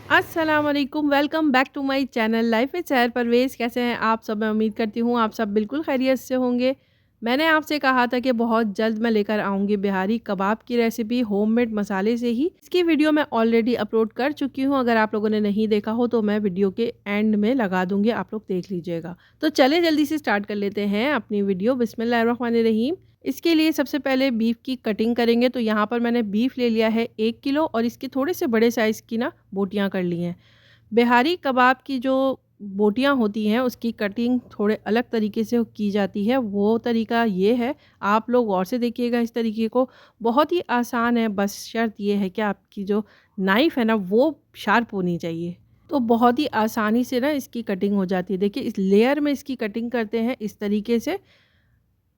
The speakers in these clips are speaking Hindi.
अस्सलाम वालेकुम, welcome back to my channel life with Sair Parvez. कैसे हैं आप सब? मैं उम्मीद करती हूँ आप सब बिल्कुल खैरियत से होंगे। मैंने आपसे कहा था कि बहुत जल्द मैं लेकर आऊँगी बिहारी कबाब की रेसिपी होममेड मसाले से ही। इसकी वीडियो मैं ऑलरेडी अपलोड कर चुकी हूँ, अगर आप लोगों ने नहीं देखा हो तो मैं वीडियो के एंड में लगा दूँगी, आप लोग देख लीजिएगा। तो चलिए जल्दी से स्टार्ट कर लेते हैं अपनी वीडियो। बिस्मिल्लाहिर्रहमानिर्रहीम। इसके लिए सबसे पहले बीफ की कटिंग करेंगे। तो यहाँ पर मैंने बीफ ले लिया है 1 किलो और इसके थोड़े से बड़े साइज़ की ना बोटियाँ कर ली हैं। बिहारी कबाब की जो बोटियाँ होती हैं उसकी कटिंग थोड़े अलग तरीके से की जाती है। वो तरीका ये है, आप लोग गौर से देखिएगा इस तरीके को। बहुत ही आसान है, बस शर्त ये है कि आपकी जो नाइफ़ है ना वो शार्प होनी चाहिए। तो बहुत ही आसानी से ना इसकी कटिंग हो जाती है। देखिए इस लेयर में इसकी कटिंग करते हैं इस तरीके से।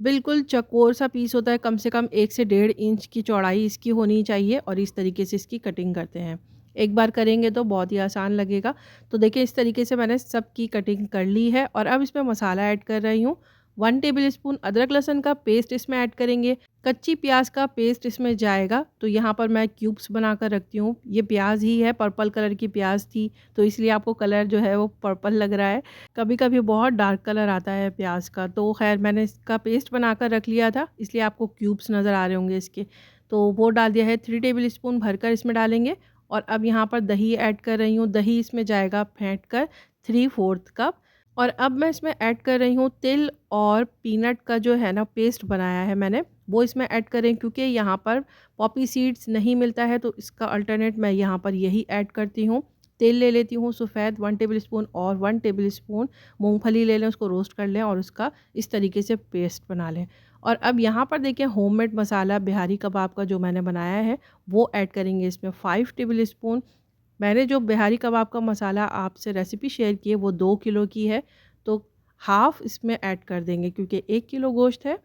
बिल्कुल चौकोर सा पीस होता है, कम से कम 1 से डेढ़ इंच की चौड़ाई इसकी होनी चाहिए और इस तरीके से इसकी कटिंग करते हैं। एक बार करेंगे तो बहुत ही आसान लगेगा। तो देखिए इस तरीके से मैंने सबकी कटिंग कर ली है और अब इसमें मसाला ऐड कर रही हूँ। 1 टेबलस्पून अदरक लहसुन का पेस्ट इसमें ऐड करेंगे। कच्ची प्याज का पेस्ट इसमें जाएगा। तो यहाँ पर मैं क्यूब्स बनाकर रखती हूँ। ये प्याज ही है, पर्पल कलर की प्याज थी, तो इसलिए आपको कलर जो है वो पर्पल लग रहा है। कभी-कभी बहुत डार्क कलर आता है प्याज का, तो ख़ैर मैंने इसका पेस्ट बनाकर रख लिया था, इसलिए आपको क्यूब्स नज़र आ रहे होंगे इसके। तो वो डाल दिया है। 3 टेबलस्पून भरकर इसमें डालेंगे और अब यहाँ पर दही ऐड कर रही हूँ। दही इसमें जाएगा फेंट कर 3/4 कप। और अब मैं इसमें ऐड कर रही हूँ तिल और पीनट का जो है ना पेस्ट बनाया है मैंने, वो इसमें ऐड करें क्योंकि यहाँ पर पॉपी सीड्स नहीं मिलता है, तो इसका अल्टरनेट मैं यहाँ पर यही ऐड करती हूँ। तेल ले लेती हूँ सफ़ेद 1 टेबलस्पून और 1 टेबलस्पून मूँगफली ले लें, उसको रोस्ट कर लें और उसका इस तरीके से पेस्ट बना लें। और अब यहाँ पर देखिए होममेड मसाला बिहारी कबाब का जो मैंने बनाया है वो ऐड करेंगे इसमें 5 टेबलस्पून। मैंने जो बिहारी कबाब का मसाला आपसे रेसिपी शेयर की है वो 2 किलो की है, तो हाफ़ इसमें ऐड कर देंगे क्योंकि 1 किलो गोश्त है।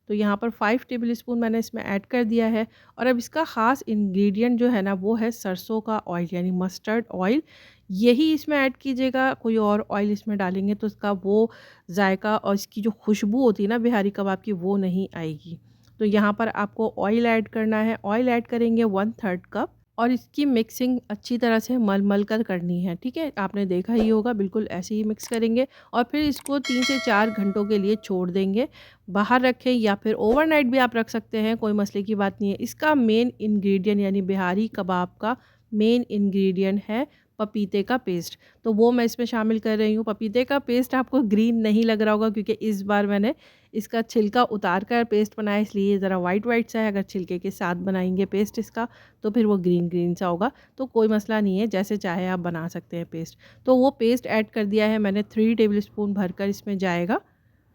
तो यहाँ पर 5 टेबलस्पून मैंने इसमें ऐड कर दिया है। और अब इसका ख़ास इंग्रेडिएंट जो है ना वो है सरसों का ऑयल यानी मस्टर्ड ऑयल। यही इसमें ऐड कीजिएगा, कोई और ऑयल इसमें डालेंगे तो इसका वो जायका और इसकी जो खुशबू होती है ना बिहारी कबाब की वो नहीं आएगी। तो यहाँ पर आपको ऑयल ऐड करना है। ऑयल ऐड करेंगे 1/3 कप और इसकी मिक्सिंग अच्छी तरह से मल-मल कर करनी है, ठीक है? आपने देखा ही होगा, बिल्कुल ऐसे ही मिक्स करेंगे और फिर इसको 3 से 4 घंटों के लिए छोड़ देंगे। बाहर रखें या फिर ओवरनाइट भी आप रख सकते हैं, कोई मसले की बात नहीं है। इसका मेन इंग्रेडिएंट यानी बिहारी कबाब का मेन इंग्रेडिएंट है पपीते का पेस्ट, तो वो मैं इसमें शामिल कर रही हूँ। पपीते का पेस्ट आपको ग्रीन नहीं लग रहा होगा क्योंकि इस बार मैंने इसका छिलका उतार कर पेस्ट बनाया, इसलिए ज़रा वाइट सा है। अगर छिलके के साथ बनाएंगे पेस्ट इसका तो फिर वो ग्रीन ग्रीन सा होगा, तो कोई मसला नहीं है, जैसे चाहे आप बना सकते हैं पेस्ट। तो वो पेस्ट ऐड कर दिया है मैंने, 3 टेबलस्पून भरकर इसमें जाएगा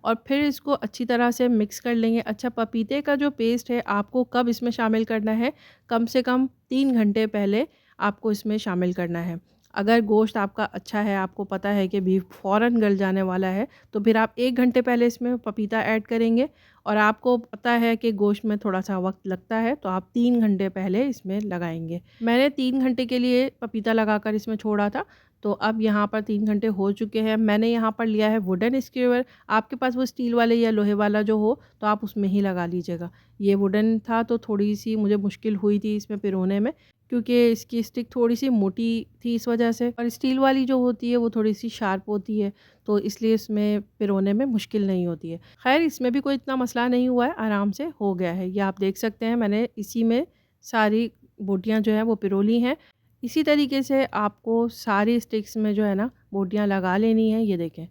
और फिर इसको अच्छी तरह से मिक्स कर लेंगे। अच्छा, पपीते का जो पेस्ट है आपको कब इसमें शामिल करना है? कम से कम 3 घंटे पहले आपको इसमें शामिल करना है। अगर गोश्त आपका अच्छा है, आपको पता है कि बीफ फ़ौरन गल जाने वाला है, तो फिर आप 1 घंटे पहले इसमें पपीता ऐड करेंगे। और आपको पता है कि गोश्त में थोड़ा-सा वक़्त लगता है, तो आप 3 घंटे पहले इसमें लगाएँगे। मैंने 3 घंटे के लिए पपीता लगाकर इसमें छोड़ा था, तो अब यहाँ पर 3 घंटे हो चुके हैं। मैंने यहाँ पर लिया है वुडन स्क्यूवर। आपके पास वो स्टील वाले या लोहे वाला जो हो, तो आप उसमें ही लगा लीजिएगा। ये वुडन था तो थोड़ी-सी मुझे मुश्किल हुई थी इसमें पिरोने में, क्योंकि इसकी स्टिक थोड़ी-सी मोटी थी इस वजह से, और स्टील वाली जो होती है वो थोड़ी-सी शार्प होती है, तो इसलिए इसमें पिरोने में मुश्किल नहीं होती है। ख़ैर इसमें भी कोई इतना मसला नहीं हुआ है, आराम से हो गया है। ये आप देख सकते हैं, मैंने इसी में सारी बोटियाँ जो हैं वो पिरो ली हैं। इसी तरीके से आपको सारी स्टिक्स में जो है ना बोटियाँ लगा लेनी है। ये देखें,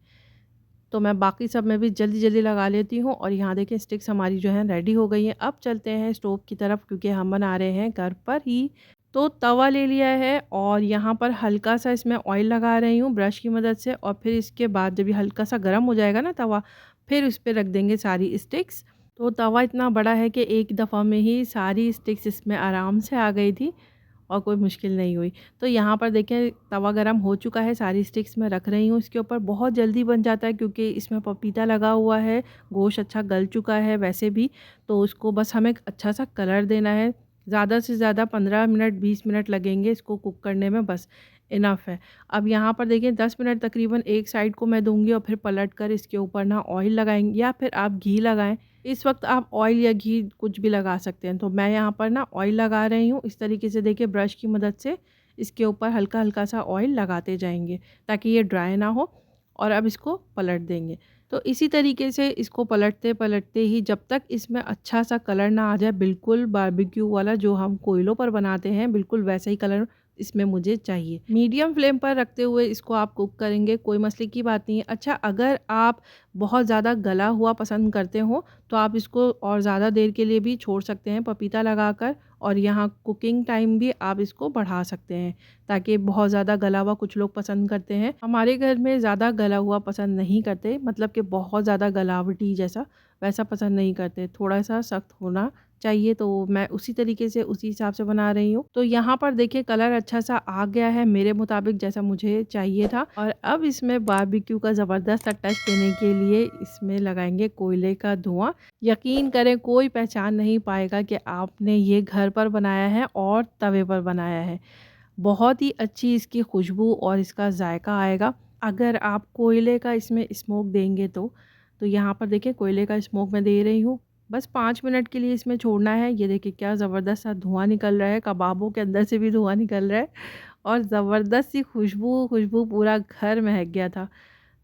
तो मैं बाकी सब में भी जल्दी-जल्दी लगा लेती हूँ और यहाँ देखें स्टिक्स हमारी जो है रेडी हो गई हैं। अब चलते हैं स्टोव की तरफ क्योंकि हम बना रहे हैं घर पर ही। तो तवा ले लिया है और यहाँ पर हल्का सा इसमें ऑयल लगा रही हूँ ब्रश की मदद से, और फिर इसके बाद जब ये हल्का सा गर्म हो जाएगा ना तवा, फिर उस पे रख देंगे सारी स्टिक्स। तो तवा इतना बड़ा है कि एक दफ़ा में ही सारी स्टिक्स इसमें आराम से आ गई थी और कोई मुश्किल नहीं हुई। तो यहाँ पर देखें तवा गरम हो चुका है, सारी स्टिक्स मैं रख रही हूँ इसके ऊपर। बहुत जल्दी बन जाता है क्योंकि इसमें पपीता लगा हुआ है, गोश्त अच्छा गल चुका है वैसे भी, तो उसको बस हमें अच्छा सा कलर देना है। ज़्यादा से ज़्यादा 15 मिनट 20 मिनट लगेंगे इसको कुक करने में, बस इनफ है। अब यहाँ पर देखिए 10 मिनट तकरीबन एक साइड को मैं दूँगी और फिर पलट कर इसके ऊपर ना ऑयल लगाएँगे या फिर आप घी लगाएँ। इस वक्त आप ऑयल या घी कुछ भी लगा सकते हैं। तो मैं यहाँ पर ना ऑयल लगा रही हूँ इस तरीके से, देखिए ब्रश की मदद से इसके ऊपर हल्का हल्का सा ऑयल लगाते जाएंगे ताकि ये ड्राई ना हो। और अब इसको पलट देंगे। तो इसी तरीके से इसको पलटते पलटते ही जब तक इसमें अच्छा सा कलर ना आ जाए, बिल्कुल बारबेक्यू वाला जो हम कोयलों पर बनाते हैं बिल्कुल वैसा ही कलर इसमें मुझे चाहिए। मीडियम फ्लेम पर रखते हुए इसको आप कुक करेंगे, कोई मसले की बात नहीं है। अच्छा, अगर आप बहुत ज़्यादा गला हुआ पसंद करते हो तो आप इसको और ज़्यादा देर के लिए भी छोड़ सकते हैं पपीता लगाकर, और यहाँ कुकिंग टाइम भी आप इसको बढ़ा सकते हैं ताकि बहुत ज़्यादा गला हुआ कुछ लोग पसंद करते हैं। हमारे घर में ज़्यादा गला हुआ पसंद नहीं करते, मतलब कि बहुत ज़्यादा गलावटी जैसा वैसा पसंद नहीं करते, थोड़ा सा सख्त होना चाहिए। तो मैं उसी तरीके से उसी हिसाब से बना रही हूँ। तो यहाँ पर देखिए कलर अच्छा सा आ गया है मेरे मुताबिक जैसा मुझे चाहिए था। और अब इसमें बारबेक्यू का ज़बरदस्त सा टच देने के लिए इसमें लगाएंगे कोयले का धुआं। यकीन करें कोई पहचान नहीं पाएगा कि आपने ये घर पर बनाया है और तवे पर बनाया है। बहुत ही अच्छी इसकी खुशबू और इसका जायका आएगा अगर आप कोयले का इसमें स्मोक देंगे तो यहाँ पर देखिए कोयले का स्मोक मैं दे रही हूँ। बस 5 मिनट के लिए इसमें छोड़ना है। ये देखिए क्या ज़बरदस्त सा धुआं निकल रहा है, कबाबों के अंदर से भी धुआं निकल रहा है और ज़बरदस्त सी खुशबू खुशबू पूरा घर महक गया था।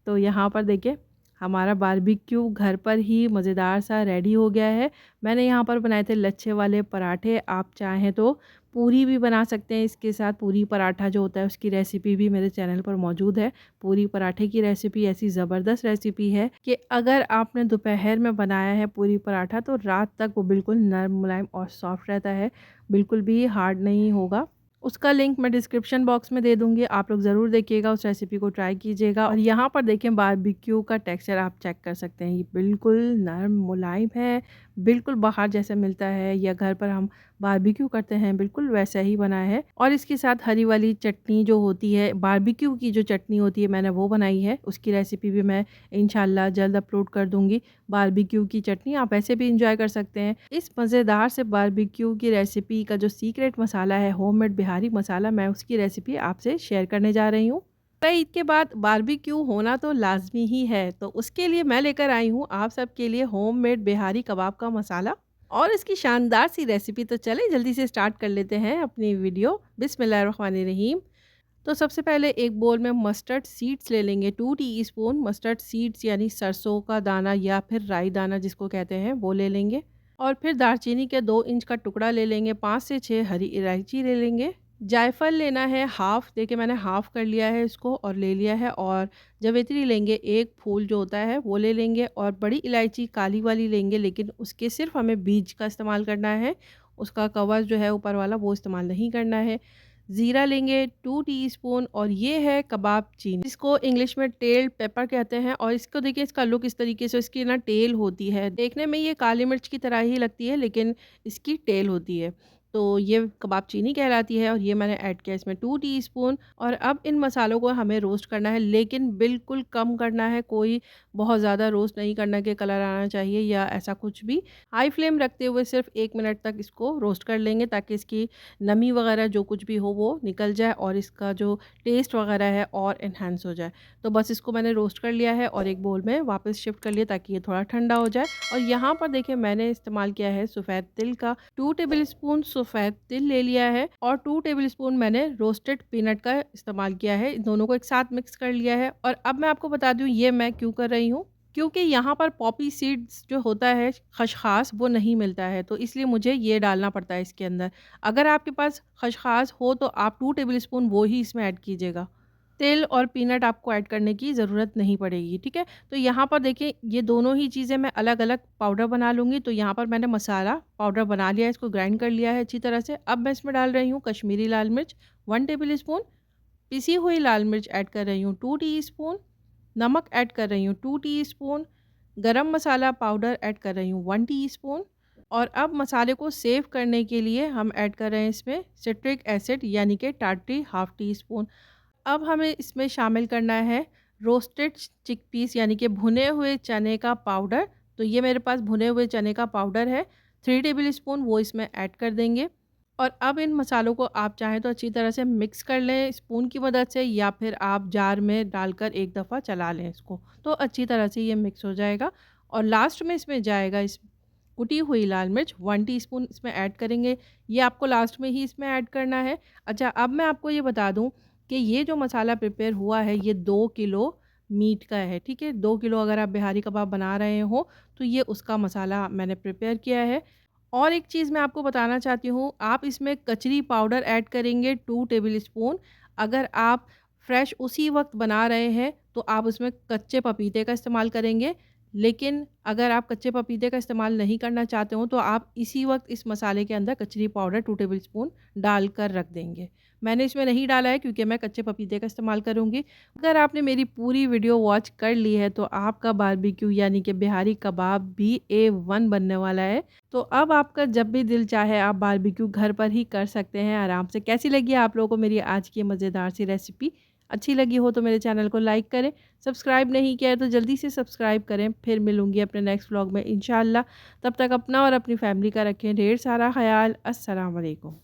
तो यहाँ पर देखिए हमारा बारबेक्यू घर पर ही मज़ेदार सा रेडी हो गया है। मैंने यहाँ पर बनाए थे लच्छे वाले पराठे, आप चाहें तो पूरी भी बना सकते हैं इसके साथ। पूरी पराठा जो होता है उसकी रेसिपी भी मेरे चैनल पर मौजूद है। पूरी पराठे की रेसिपी ऐसी ज़बरदस्त रेसिपी है कि अगर आपने दोपहर में बनाया है पूरी पराठा तो रात तक वो बिल्कुल नरम मुलायम और सॉफ्ट रहता है, बिल्कुल भी हार्ड नहीं होगा। उसका लिंक मैं डिस्क्रिप्शन बॉक्स में दे दूँगी, आप लोग ज़रूर देखिएगा, उस रेसिपी को ट्राई कीजिएगा। और यहाँ पर देखें बारबेक्यू का टेक्सचर आप चेक कर सकते हैं, ये बिल्कुल नरम मुलायम है, बिल्कुल बाहर जैसे मिलता है या घर पर हम बारबेक्यू करते हैं बिल्कुल वैसा ही बना है। और इसके साथ हरी वाली चटनी जो होती है, बारबेक्यू की जो चटनी होती है मैंने वो बनाई है, उसकी रेसिपी भी मैं इंशाल्लाह जल्द अपलोड कर दूँगी। बारबेक्यू की चटनी आप ऐसे भी इंजॉय कर सकते हैं। इस मज़ेदार से बारबेक्यू की रेसिपी का जो सीक्रेट मसाला है, होममेड बिहारी मसाला, मैं उसकी रेसिपी आपसे शेयर करने जा रही हूँ। ईद के बाद बारबेक्यू होना तो लाज़मी ही है, तो उसके लिए मैं लेकर आई हूँ आप सबके लिए होममेड बिहारी कबाब का मसाला और इसकी शानदार सी रेसिपी। तो चलें जल्दी से स्टार्ट कर लेते हैं अपनी वीडियो। बिस्मिल्लाहिर्रहमानिर्रहीम। तो सबसे पहले एक बोल में मस्टर्ड सीड्स ले लेंगे, 2 टीस्पून मस्टर्ड सीड्स यानी सरसों का दाना या फिर राई दाना जिसको कहते हैं वो ले लेंगे। और फिर दालचीनी के 2 इंच का टुकड़ा ले लेंगे, 5 से 6 हरी इलायची ले लेंगे। जायफल लेना है हाफ़, देखिए मैंने हाफ़ कर लिया है इसको और ले लिया है। और जावित्री लेंगे, एक फूल जो होता है वो ले लेंगे। और बड़ी इलायची काली वाली लेंगे, लेकिन उसके सिर्फ हमें बीज का इस्तेमाल करना है, उसका कवर जो है ऊपर वाला वो इस्तेमाल नहीं करना है। ज़ीरा लेंगे 2 टीस्पून और ये है कबाब चीनी, इसको इंग्लिश में टेल पेपर कहते हैं। और इसको देखिए इसका लुक इस तरीके से, इसकी ना टेल होती है, देखने में ये काली मिर्च की तरह ही लगती है लेकिन इसकी टेल होती है, तो ये कबाब चीनी कहलाती है। और ये मैंने ऐड किया इसमें 2 टीस्पून। और अब इन मसालों को हमें रोस्ट करना है, लेकिन बिल्कुल कम करना है, कोई बहुत ज़्यादा रोस्ट नहीं करना कि कलर आना चाहिए या ऐसा कुछ भी। हाई फ्लेम रखते हुए सिर्फ 1 मिनट तक इसको रोस्ट कर लेंगे ताकि इसकी नमी वगैरह जो कुछ भी हो वो निकल जाए और इसका जो टेस्ट वगैरह है और इन्हांस हो जाए। तो बस इसको मैंने रोस्ट कर लिया है और एक बोल में वापस शिफ्ट कर लिया ताकि ये थोड़ा ठंडा हो जाए। और यहाँ पर देखिए मैंने इस्तेमाल किया है सफ़ेद तिल का, 2 टेबलस्पून सफ़ेद तिल ले लिया है और 2 टेबलस्पून मैंने रोस्टेड पीनट का इस्तेमाल किया है। दोनों को एक साथ मिक्स कर लिया है। और अब मैं आपको बता दूँ ये मैं क्यों कर रही हूँ, क्योंकि यहाँ पर पॉपी सीड्स जो होता है खसखास वो नहीं मिलता है, तो इसलिए मुझे ये डालना पड़ता है इसके अंदर। अगर आपके पास खसखास हो तो आप 2 टेबलस्पून वो ही इसमें ऐड कीजिएगा। तिल और पीनट आपको ऐड करने की ज़रूरत नहीं पड़ेगी, ठीक है। तो यहाँ पर देखिए ये दोनों ही चीज़ें मैं अलग अलग पाउडर बना लूँगी। तो यहाँ पर मैंने मसाला पाउडर बना लिया है, इसको ग्राइंड कर लिया है अच्छी तरह से। अब मैं इसमें डाल रही हूँ कश्मीरी लाल मिर्च 1 टेबलस्पून, पिसी हुई लाल मिर्च ऐड कर रही हूँ 2 टीस्पून, नमक ऐड कर रही हूँ 2 टीस्पून, गरम मसाला पाउडर ऐड कर रही हूँ 1 टीस्पून। और अब मसाले को सेव करने के लिए हम ऐड कर रहे हैं इसमें सिट्रिक एसिड यानी कि टाटरी हाफ़ टी स्पून। अब हमें इसमें शामिल करना है रोस्टेड चिकपीस यानी कि भुने हुए चने का पाउडर। तो ये मेरे पास भुने हुए चने का पाउडर है 3 टेबलस्पून, वो इसमें ऐड कर देंगे। और अब इन मसालों को आप चाहें तो अच्छी तरह से मिक्स कर लें स्पून की मदद से, या फिर आप जार में डालकर एक दफ़ा चला लें इसको, तो अच्छी तरह से ये मिक्स हो जाएगा। और लास्ट में इसमें जाएगा कुटी हुई लाल मिर्च 1 टीस्पून इसमें ऐड करेंगे। ये आपको लास्ट में ही इसमें ऐड करना है। अच्छा, अब मैं आपको ये बता दूँ कि ये जो मसाला प्रिपेयर हुआ है ये 2 किलो मीट का है, ठीक है? 2 किलो अगर आप बिहारी कबाब बना रहे हो तो ये उसका मसाला मैंने प्रिपेयर किया है। और एक चीज़ मैं आपको बताना चाहती हूँ, आप इसमें कचरी पाउडर ऐड करेंगे 2 टेबल स्पून। अगर आप फ्रेश उसी वक़्त बना रहे हैं तो आप उसमें कच्चे पपीते का इस्तेमाल करेंगे। लेकिन अगर आप कच्चे पपीते का इस्तेमाल नहीं करना चाहते हो तो आप इसी वक़्त इस मसाले के अंदर कचरी पाउडर 2 टेबल स्पून डालकर रख देंगे। मैंने इसमें नहीं डाला है क्योंकि मैं कच्चे पपीते का इस्तेमाल करूँगी। अगर आपने मेरी पूरी वीडियो वॉच कर ली है तो आपका बारबेक्यू यानी कि बिहारी कबाब भी A1 बनने वाला है। तो अब आपका जब भी दिल चाहे आप बारबेक्यू घर पर ही कर सकते हैं आराम से। कैसी लगी आप लोगों को मेरी आज की मज़ेदार सी रेसिपी? अच्छी लगी हो तो मेरे चैनल को लाइक करें, सब्सक्राइब नहीं किया है तो जल्दी से सब्सक्राइब करें। फिर मिलूँगी अपने नेक्स्ट व्लॉग में इंशाअल्लाह। तब तक अपना और अपनी फैमिली का रखें ढेर सारा ख़याल। अस्सलाम वालेकुम।